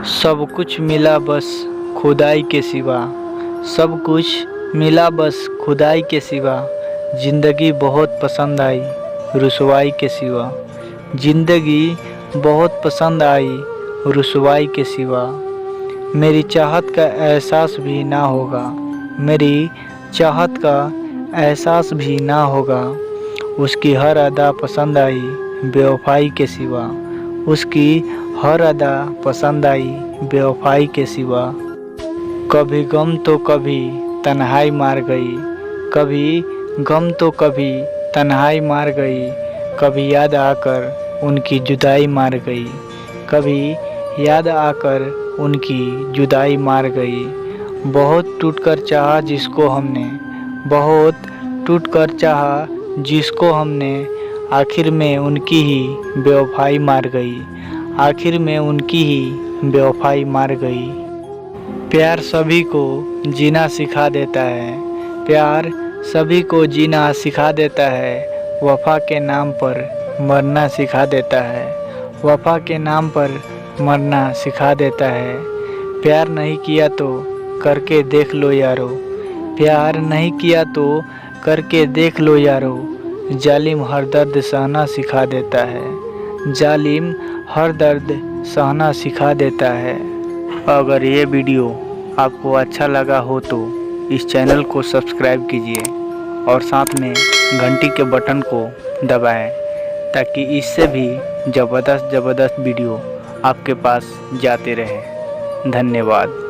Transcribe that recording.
सब कुछ मिला बस खुदाई के सिवा, सब कुछ मिला बस खुदाई के सिवा। ज़िंदगी बहुत पसंद आई रुसवाई के सिवा, ज़िंदगी बहुत पसंद आई रुसवाई के सिवा। मेरी चाहत का एहसास भी ना होगा, मेरी चाहत का एहसास भी ना होगा। उसकी हर अदा पसंद आई बेवफाई के सिवा, उसकी हर अदा पसंद आई बेवफाई के सिवा। कभी गम तो कभी तन्हाई मार गई, कभी गम तो कभी तन्हाई मार गई। कभी याद आकर उनकी जुदाई मार गई, कभी याद आकर उनकी जुदाई मार गई। बहुत टूटकर चाहा जिसको हमने, बहुत टूटकर चाहा जिसको हमने। आखिर में उनकी ही बेवफाई मार गई, आखिर में उनकी ही बेवफाई मार गई। प्यार सभी को जीना सिखा देता है, प्यार सभी को जीना सिखा देता है। वफ़ा के नाम पर मरना सिखा देता है, वफ़ा के नाम पर मरना सिखा देता है। प्यार नहीं किया तो करके देख लो यारो, प्यार नहीं किया तो करके देख लो यारो। जालिम हर दर्द सहना सिखा देता है, जालिम हर दर्द सहना सिखा देता है। अगर ये वीडियो आपको अच्छा लगा हो तो इस चैनल को सब्सक्राइब कीजिए और साथ में घंटी के बटन को दबाएं, ताकि इससे भी ज़बरदस्त वीडियो आपके पास जाते रहे। धन्यवाद।